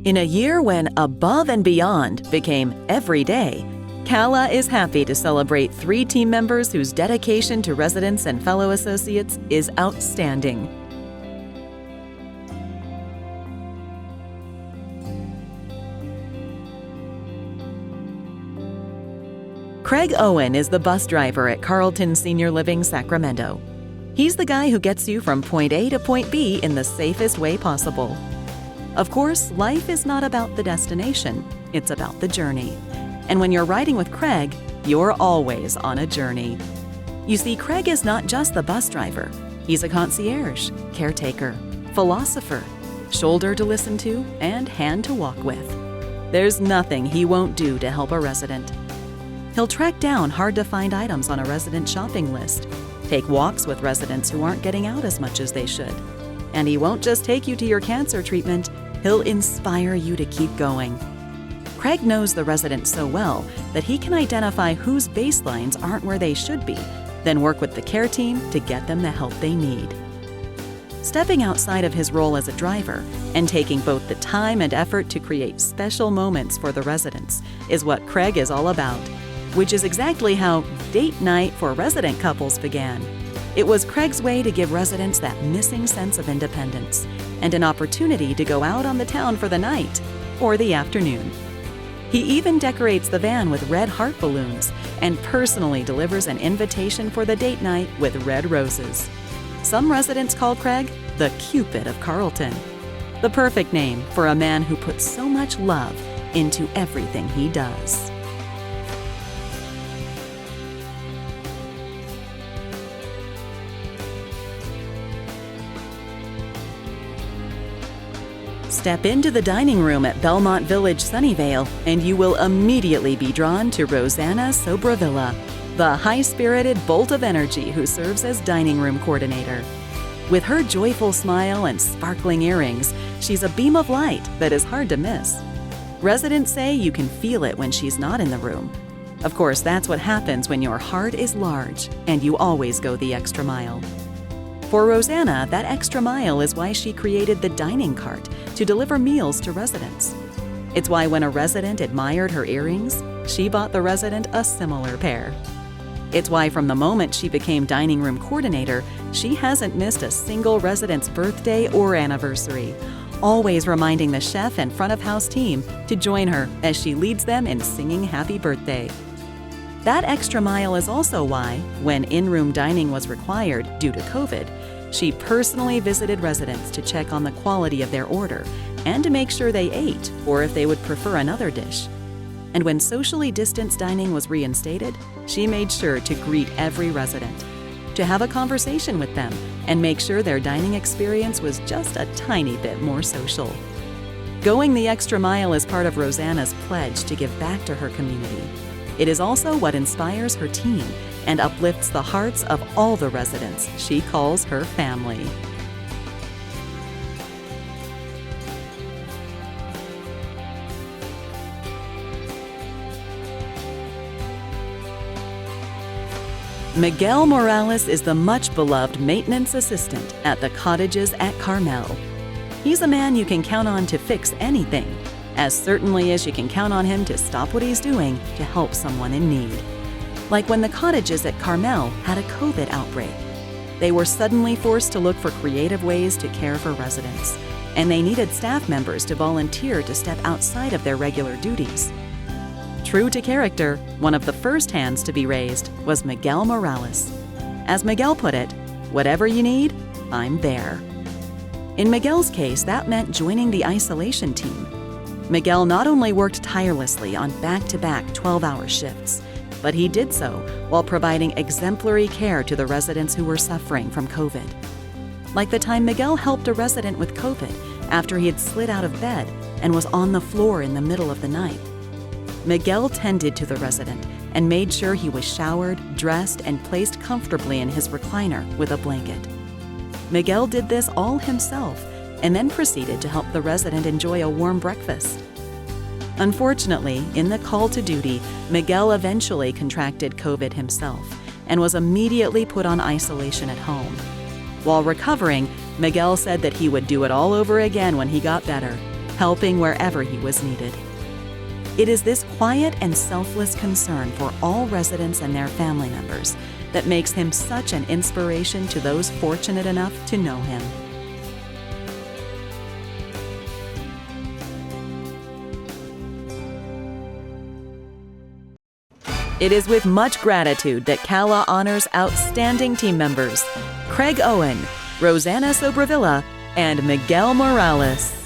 In a year when above and beyond became every day, CALA is happy to celebrate 3 team members whose dedication to residents and fellow associates is outstanding. Craig Owen is the bus driver at Carlton Senior Living, Sacramento. He's the guy who gets you from point A to point B in the safest way possible. Of course, life is not about the destination, it's about the journey. And when you're riding with Craig, you're always on a journey. You see, Craig is not just the bus driver. He's a concierge, caretaker, philosopher, shoulder to listen to, and hand to walk with. There's nothing he won't do to help a resident. He'll track down hard-to-find items on a resident shopping list, take walks with residents who aren't getting out as much as they should. And he won't just take you to your cancer treatment, he'll inspire you to keep going. Craig knows the resident so well that he can identify whose baselines aren't where they should be, then work with the care team to get them the help they need. Stepping outside of his role as a driver and taking both the time and effort to create special moments for the residents is what Craig is all about, which is exactly how date night for resident couples began. It was Craig's way to give residents that missing sense of independence and an opportunity to go out on the town for the night or the afternoon. He even decorates the van with red heart balloons and personally delivers an invitation for the date night with red roses. Some residents call Craig the Cupid of Carlton, the perfect name for a man who puts so much love into everything he does. Step into the dining room at Belmont Village Sunnyvale, and you will immediately be drawn to Rosanna Sobrevilla, the high-spirited bolt of energy who serves as dining room coordinator. With her joyful smile and sparkling earrings, she's a beam of light that is hard to miss. Residents say you can feel it when she's not in the room. Of course, that's what happens when your heart is large and you always go the extra mile. For Rosanna, that extra mile is why she created the dining cart to deliver meals to residents. It's why when a resident admired her earrings, she bought the resident a similar pair. It's why from the moment she became dining room coordinator, she hasn't missed a single resident's birthday or anniversary, always reminding the chef and front of house team to join her as she leads them in singing happy birthday. That extra mile is also why, when in-room dining was required due to COVID, she personally visited residents to check on the quality of their order and to make sure they ate or if they would prefer another dish. And when socially distanced dining was reinstated, she made sure to greet every resident, to have a conversation with them and make sure their dining experience was just a tiny bit more social. Going the extra mile is part of Rosanna's pledge to give back to her community. It is also what inspires her team and uplifts the hearts of all the residents she calls her family. Miguel Morales is the much-beloved maintenance assistant at the cottages at Carmel. He's a man you can count on to fix anything, as certainly as you can count on him to stop what he's doing to help someone in need. Like when the cottages at Carmel had a COVID outbreak. They were suddenly forced to look for creative ways to care for residents, and they needed staff members to volunteer to step outside of their regular duties. True to character, one of the first hands to be raised was Miguel Morales. As Miguel put it, "Whatever you need, I'm there." In Miguel's case, that meant joining the isolation team. Miguel not only worked tirelessly on back-to-back 12-hour shifts, but he did so while providing exemplary care to the residents who were suffering from COVID. Like the time Miguel helped a resident with COVID after he had slid out of bed and was on the floor in the middle of the night. Miguel tended to the resident and made sure he was showered, dressed, and placed comfortably in his recliner with a blanket. Miguel did this all himself and then proceeded to help the resident enjoy a warm breakfast. Unfortunately, in the call to duty, Miguel eventually contracted COVID himself and was immediately put on isolation at home. While recovering, Miguel said that he would do it all over again when he got better. helping wherever he was needed. It is this quiet and selfless concern for all residents and their family members that makes him such an inspiration to those fortunate enough to know him. It is with much gratitude that CALA honors outstanding team members Craig Owen, Rosanna Sobrevilla, and Miguel Morales.